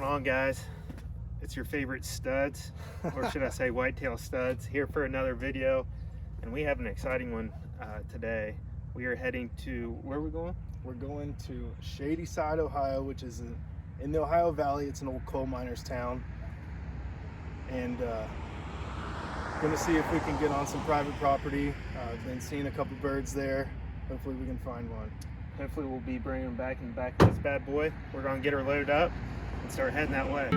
on, guys? It's your favorite studs, or should I say Whitetail Studs, here for another video, and we have an exciting one today. We are heading to, where are we going? We're going to Shadyside, Ohio, which is in the Ohio Valley. It's an old coal miners town, and gonna see if we can get on some private property. I've been seeing a couple birds there. Hopefully we can find one. Hopefully we'll be bringing them back in the back of this bad boy. We're gonna get her loaded up and start heading that way.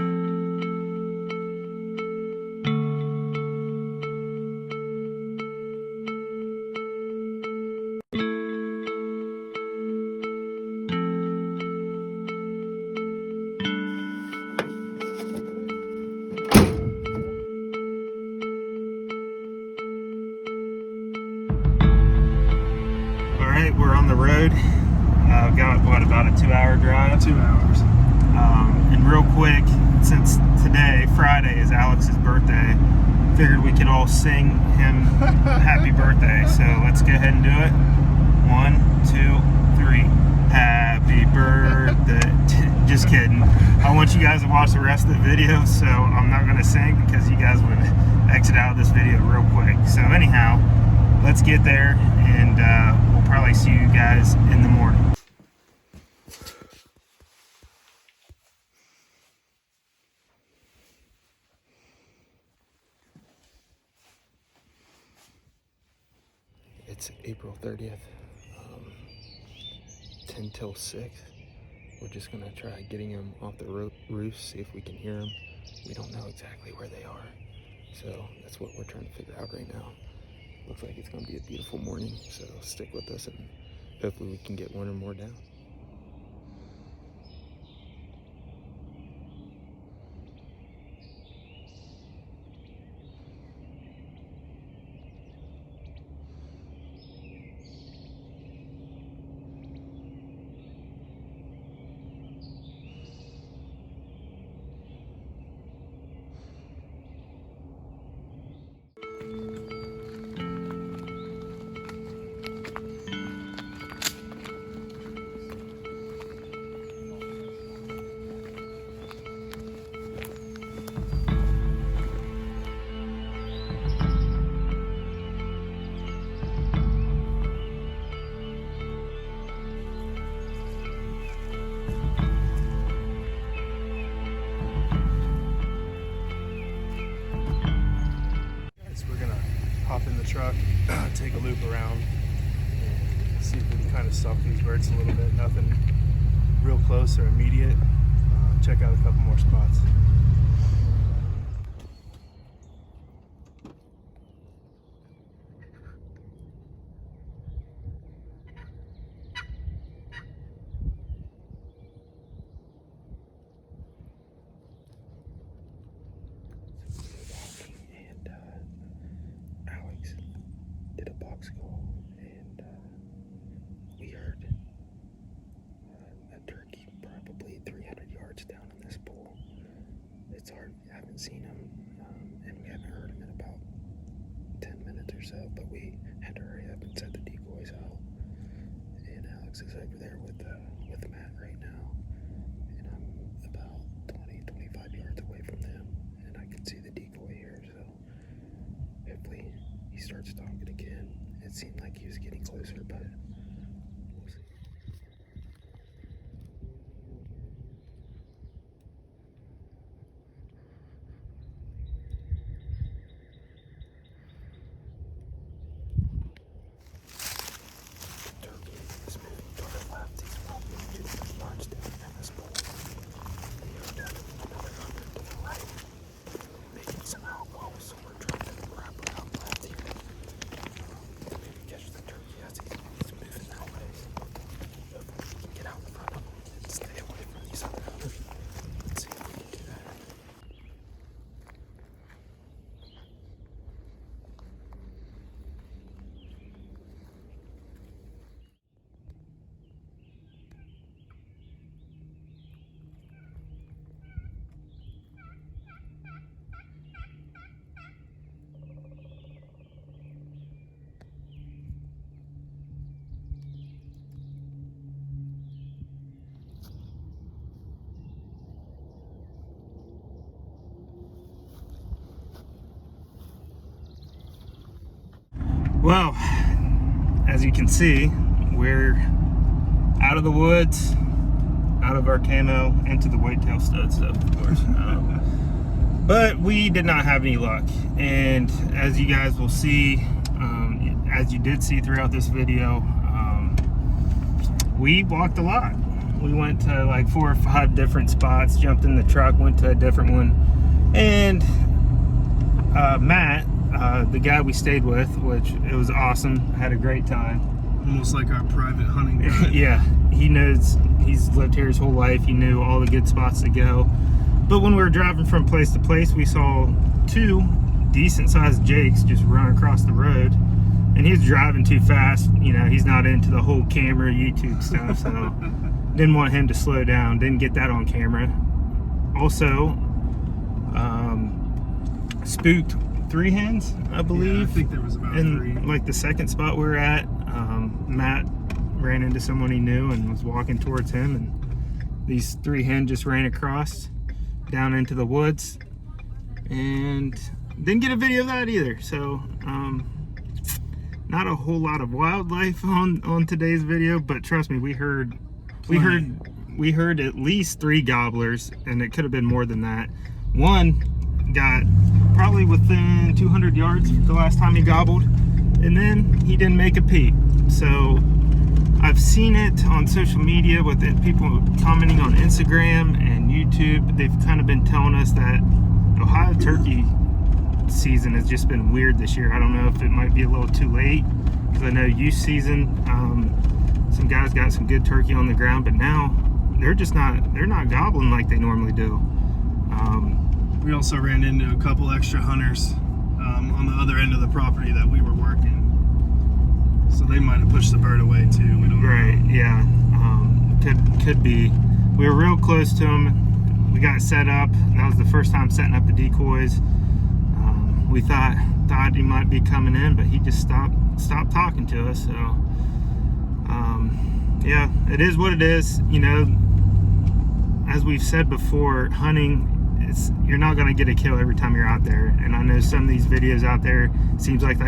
We're on the road. Got what, about a 2-hour drive? 2 hours. And real quick, since today, Friday, is Alex's birthday, figured we could all sing him happy birthday. So let's go ahead and do it. 1, 2, 3. Happy birthday. Just kidding. I want you guys to watch the rest of the video, so I'm not going to sing because you guys would exit out of this video real quick. So anyhow, let's get there, and we'll probably see you guys in the morning. It's April 30th, 10 till 6. We're just gonna try getting them off the roof, see if we can hear them. We don't know exactly where they are, so that's what we're trying to figure out right now. Looks like it's going to be a beautiful morning, so stick with us and hopefully we can get one or more down. Hop in the truck, take a loop around, and see if we can kind of stalk these birds a little bit. Nothing real close or immediate. Check out a couple more spots. Did a box call, and we heard a turkey probably 300 yards down in this pool. It's hard, I haven't seen him, and we haven't heard him in about 10 minutes or so, but we had to hurry up and set the decoys out. And Alex is over there with Matt right now, and I'm about 20-25 yards away from them, and I can see the decoy here, so hopefully he starts talking again. It seemed like he was getting closer, but we'll see. The turkey is moving toward the left. He's probably 200 yards down in this pool. We are definitely another 100 to the right, making some outwalls, so we're trying to wrap around left here. Maybe catch the turkey as he's moving. Well, as you can see, we're out of the woods, out of our camo, into the Whitetail Studs stuff, of course. But we did not have any luck. And as you guys will see, as you did see throughout this video, we walked a lot. We went to like 4 or 5 different spots, jumped in the truck, went to a different one. And Matt, the guy we stayed with, which it was awesome, had a great time. Almost like our private hunting guide. Yeah, he knows, he's lived here his whole life. He knew all the good spots to go. But when we were driving from place to place, we saw 2 decent sized jakes just run across the road. And he was driving too fast. You know, he's not into the whole camera YouTube stuff, so didn't want him to slow down. Didn't get that on camera. Also, spooked 3 hens, I believe. Yeah, I think there was about 3. Like the second spot we were at, Matt ran into someone he knew and was walking towards him, and these 3 hens just ran across down into the woods, and didn't get a video of that either. So not a whole lot of wildlife on today's video, but trust me, we heard at least 3 gobblers, and it could have been more than that. One got probably within 200 yards the last time he gobbled, and then he didn't make a peep. So I've seen it on social media with people commenting on Instagram and YouTube. They've kind of been telling us that Ohio turkey season has just been weird this year. I don't know if it might be a little too late, because I know youth season, some guys got some good turkey on the ground, but now they're not gobbling like they normally do. We also ran into a couple extra hunters on the other end of the property that we were working, so they might have pushed the bird away too. We don't know. Right, yeah, could be. We were real close to him. We got set up. That was the first time setting up the decoys. We thought he might be coming in, but he just stopped talking to us. So yeah, it is what it is. You know, as we've said before, hunting, you're not going to get a kill every time you're out there. And I know some of these videos out there, seems like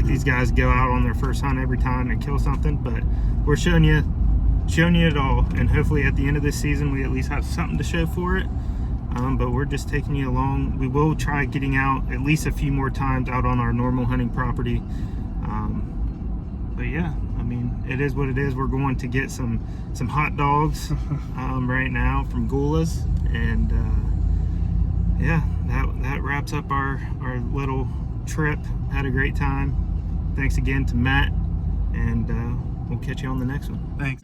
these guys go out on their first hunt every time and kill something, but we're showing you it all, and hopefully at the end of this season we at least have something to show for it. But we're just taking you along. We will try getting out at least a few more times out on our normal hunting property. But yeah, I mean, it is what it is. We're going to get some hot dogs right now from Gobblers, and yeah, that wraps up our little trip. Had a great time. Thanks again to Matt, and we'll catch you on the next one. Thanks.